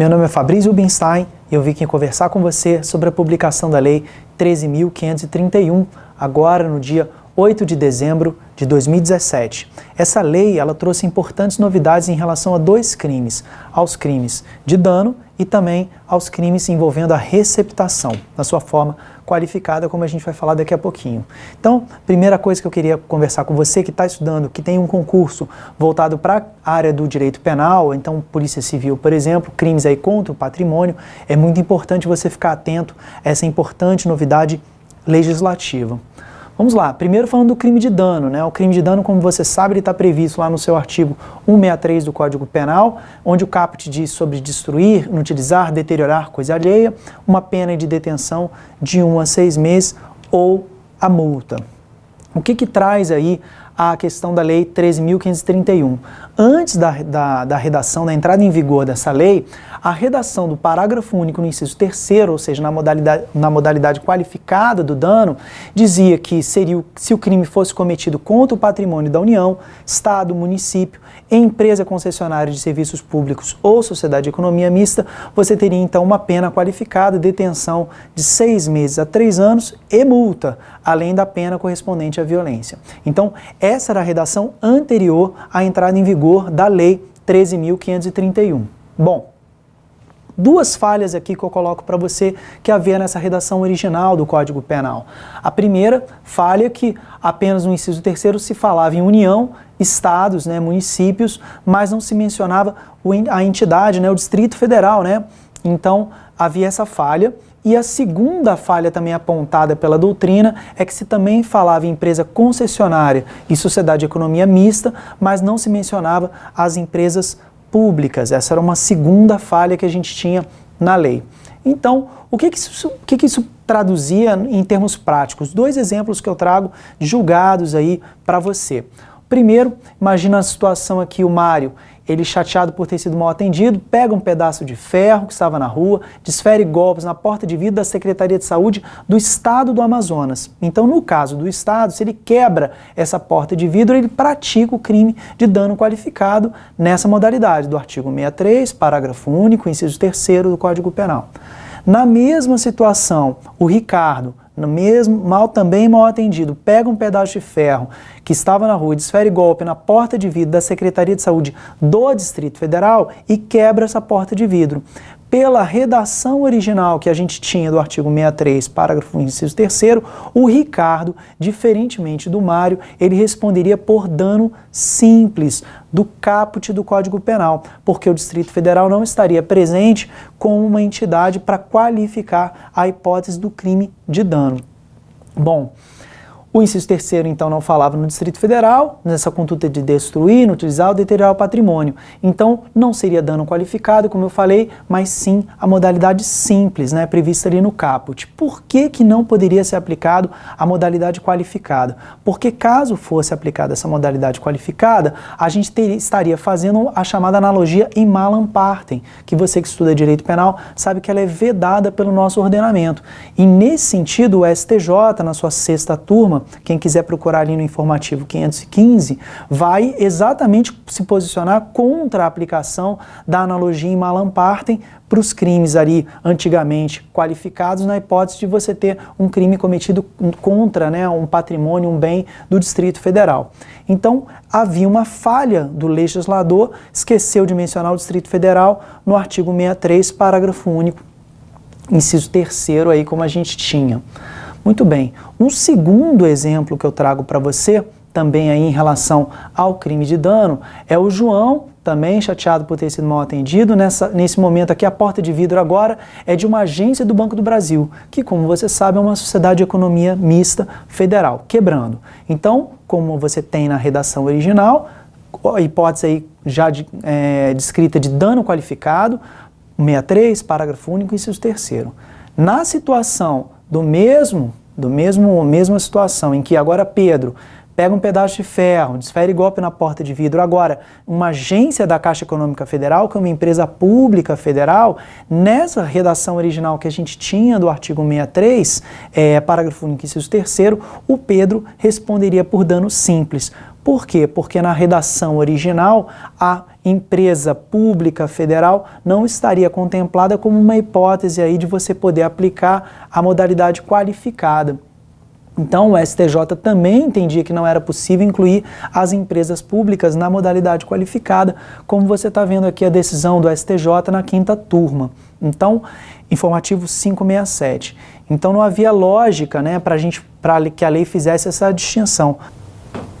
Meu nome é Fabrício Rubinstein e eu vim aqui conversar com você sobre a publicação da Lei 13.531, agora no dia 8 de dezembro de 2017. Essa lei ela trouxe importantes novidades em relação a dois crimes, aos crimes de dano e também aos crimes envolvendo a receptação, na sua forma qualificada, como a gente vai falar daqui a pouquinho. Então, primeira coisa que eu queria conversar com você que está estudando, que tem um concurso voltado para a área do direito penal, então Polícia Civil, por exemplo, crimes aí contra o patrimônio, é muito importante você ficar atento a essa importante novidade legislativa. Vamos lá, primeiro falando do crime de dano, né? O crime de dano, como você sabe, ele está previsto lá no seu artigo 163 do Código Penal, onde o caput diz sobre destruir, inutilizar, deteriorar coisa alheia, uma pena de detenção de 1 a 6 meses ou a multa. O que traz aí a questão da Lei 13.531? Antes da redação, da entrada em vigor dessa lei, a redação do parágrafo único no inciso 3º, ou seja, na modalidade qualificada do dano, dizia que se o crime fosse cometido contra o patrimônio da União, Estado, município, empresa concessionária de serviços públicos ou sociedade de economia mista, você teria então uma pena qualificada, detenção de 6 meses a 3 anos e multa, além da pena correspondente à violência. Então, essa era a redação anterior à entrada em vigor da Lei 13.531. Bom, duas falhas aqui que eu coloco para você que havia nessa redação original do Código Penal. A primeira falha é que apenas no inciso 3º se falava em União, estados, né, municípios, mas não se mencionava a entidade, né, o Distrito Federal, né? Então havia essa falha. E a segunda falha também apontada pela doutrina é que se também falava em empresa concessionária e sociedade de economia mista, mas não se mencionava as empresas públicas. Essa era uma segunda falha que a gente tinha na lei. Então, o que isso traduzia em termos práticos? Dois exemplos que eu trago de julgados aí para você. Primeiro, imagina a situação aqui, o Mário, ele chateado por ter sido mal atendido, pega um pedaço de ferro que estava na rua, desfere golpes na porta de vidro da Secretaria de Saúde do Estado do Amazonas. Então, no caso do Estado, se ele quebra essa porta de vidro, ele pratica o crime de dano qualificado nessa modalidade do artigo 63, parágrafo único, inciso 3º do Código Penal. Na mesma situação, o Ricardo, também mal atendido, pega um pedaço de ferro que estava na rua, desfere golpe na porta de vidro da Secretaria de Saúde do Distrito Federal e quebra essa porta de vidro. Pela redação original que a gente tinha do artigo 63, parágrafo inciso 3º, o Ricardo, diferentemente do Mário, ele responderia por dano simples do caput do Código Penal, porque o Distrito Federal não estaria presente como uma entidade para qualificar a hipótese do crime de dano. Bom, o inciso 3º, então, não falava no Distrito Federal, nessa conduta de destruir, inutilizar ou deteriorar o patrimônio. Então, não seria dano qualificado, como eu falei, mas sim a modalidade simples, né, prevista ali no caput. Por que não poderia ser aplicado a modalidade qualificada? Porque caso fosse aplicada essa modalidade qualificada, a gente estaria fazendo a chamada analogia em malam partem, que você que estuda direito penal sabe que ela é vedada pelo nosso ordenamento. E nesse sentido, o STJ, na sua 6ª turma, quem quiser procurar ali no informativo 515, vai exatamente se posicionar contra a aplicação da analogia em malam partem para os crimes ali antigamente qualificados, na hipótese de você ter um crime cometido contra, né, um patrimônio, um bem do Distrito Federal. Então, havia uma falha do legislador, esqueceu de mencionar o Distrito Federal no artigo 63, parágrafo único, inciso 3º aí, como a gente tinha. Muito bem, um segundo exemplo que eu trago para você, também aí em relação ao crime de dano, é o João, também chateado por ter sido mal atendido. Nesse momento aqui, a porta de vidro agora é de uma agência do Banco do Brasil, que, como você sabe, é uma sociedade de economia mista federal, quebrando. Então, como você tem na redação original, a hipótese aí já descrita de dano qualificado, 63, parágrafo único, inciso 3º. Na situação mesma situação em que agora Pedro pega um pedaço de ferro, desfere golpe na porta de vidro, agora uma agência da Caixa Econômica Federal, que é uma empresa pública federal, nessa redação original que a gente tinha do artigo 63, parágrafo único, inciso 3º, o Pedro responderia por dano simples. Por quê? Porque na redação original a empresa pública federal não estaria contemplada como uma hipótese aí de você poder aplicar a modalidade qualificada. Então, o STJ também entendia que não era possível incluir as empresas públicas na modalidade qualificada, como você está vendo aqui a decisão do STJ na 5ª turma. Então, informativo 567. Então, não havia lógica, né, para que a lei fizesse essa distinção.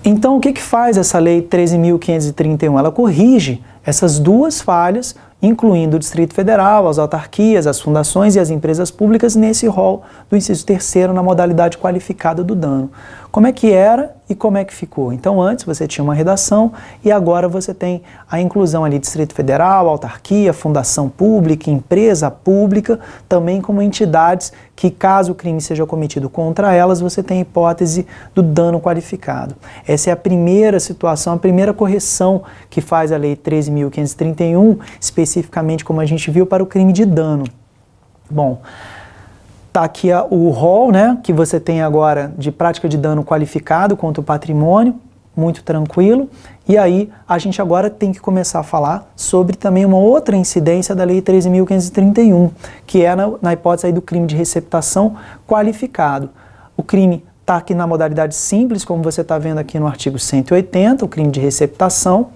Então, o que faz essa lei 13.531? Ela corrige essas duas falhas, incluindo o Distrito Federal, as autarquias, as fundações e as empresas públicas nesse rol do inciso 3º na modalidade qualificada do dano. Como é que era e como é que ficou? Então, antes você tinha uma redação e agora você tem a inclusão ali Distrito Federal, autarquia, fundação pública, empresa pública, também como entidades que, caso o crime seja cometido contra elas, você tem a hipótese do dano qualificado. Essa é a primeira situação, a primeira correção que faz a Lei 13.531, especificamente como a gente viu para o crime de dano. Bom, está aqui o rol, né, que você tem agora de prática de dano qualificado contra o patrimônio, muito tranquilo. E aí a gente agora tem que começar a falar sobre também uma outra incidência da Lei 13.531, que é na hipótese aí do crime de receptação qualificado. O crime está aqui na modalidade simples, como você está vendo aqui no artigo 180, o crime de receptação.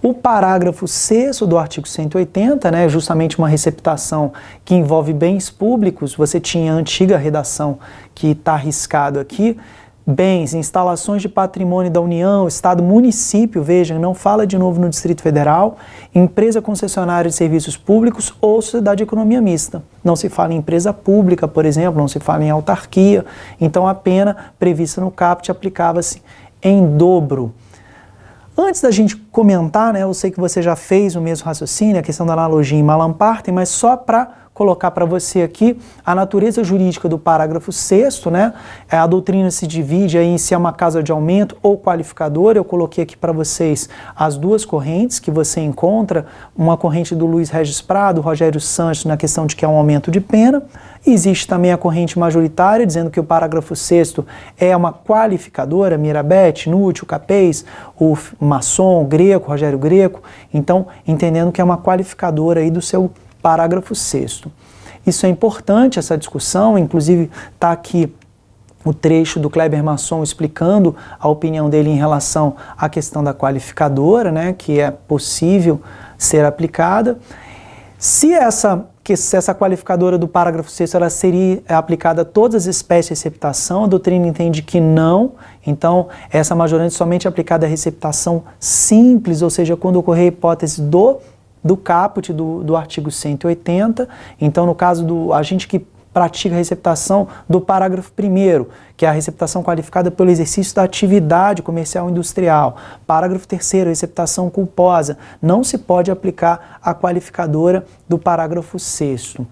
O parágrafo 6º do artigo 180, né, justamente uma receptação que envolve bens públicos, você tinha a antiga redação que está arriscado aqui, bens, instalações de patrimônio da União, Estado, município, veja, não fala de novo no Distrito Federal, empresa concessionária de serviços públicos ou sociedade de economia mista. Não se fala em empresa pública, por exemplo, não se fala em autarquia, então a pena prevista no caput aplicava-se em dobro. Antes da gente comentar, né, eu sei que você já fez o mesmo raciocínio, a questão da analogia em Mallam-Partem, mas só para colocar para você aqui a natureza jurídica do parágrafo 6º, né? A doutrina se divide aí em se é uma causa de aumento ou qualificadora. Eu coloquei aqui para vocês as duas correntes que você encontra, uma corrente do Luiz Regis Prado, Rogério Sanches, na questão de que é um aumento de pena. Existe também a corrente majoritária, dizendo que o parágrafo 6º é uma qualificadora, Mirabete, Nútil, Capês, o Masson, o Greco, Rogério Greco, então entendendo que é uma qualificadora aí do seu parágrafo 6º. Isso é importante, essa discussão, inclusive está aqui o trecho do Kleber Masson explicando a opinião dele em relação à questão da qualificadora, né, que é possível ser aplicada. Se essa qualificadora do parágrafo 6º ela seria aplicada a todas as espécies de receptação, a doutrina entende que não, então essa majorante somente é aplicada à receptação simples, ou seja, quando ocorrer a hipótese do caput do artigo 180, então no caso do agente que pratica a receptação do parágrafo 1º, que é a receptação qualificada pelo exercício da atividade comercial ou industrial. Parágrafo 3º, receptação culposa. Não se pode aplicar a qualificadora do parágrafo 6º.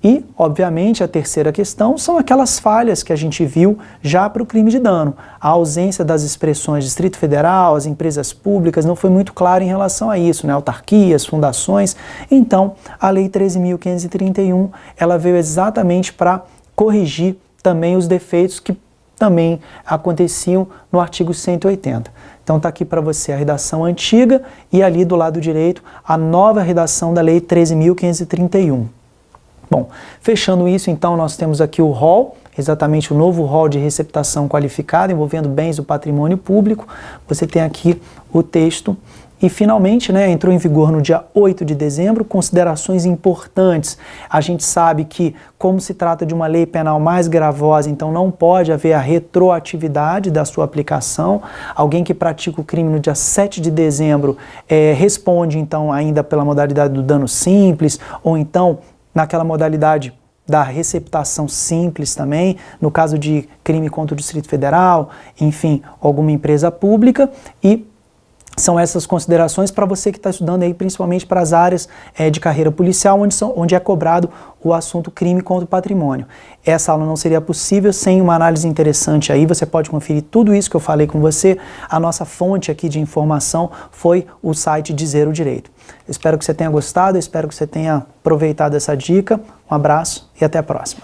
E, obviamente, a terceira questão são aquelas falhas que a gente viu já para o crime de dano. A ausência das expressões Distrito Federal, as empresas públicas, não foi muito clara em relação a isso, né? Autarquias, fundações. Então, a Lei 13.531, ela veio exatamente para corrigir também os defeitos que também aconteciam no artigo 180. Então está aqui para você a redação antiga e ali do lado direito a nova redação da Lei 13.531. Bom, fechando isso, então, nós temos aqui o rol, exatamente o novo rol de receptação qualificada, envolvendo bens do patrimônio público. Você tem aqui o texto e, finalmente, né, entrou em vigor no dia 8 de dezembro, considerações importantes. A gente sabe que, como se trata de uma lei penal mais gravosa, então não pode haver a retroatividade da sua aplicação. Alguém que pratica o crime no dia 7 de dezembro responde, então, ainda pela modalidade do dano simples, ou então naquela modalidade da receptação simples também, no caso de crime contra o Distrito Federal, enfim, alguma empresa pública, e são essas considerações para você que está estudando aí, principalmente para as áreas de carreira policial, onde é cobrado o assunto crime contra o patrimônio. Essa aula não seria possível sem uma análise interessante aí, você pode conferir tudo isso que eu falei com você. A nossa fonte aqui de informação foi o site Dizer o Direito. Espero que você tenha gostado, espero que você tenha aproveitado essa dica. Um abraço e até a próxima.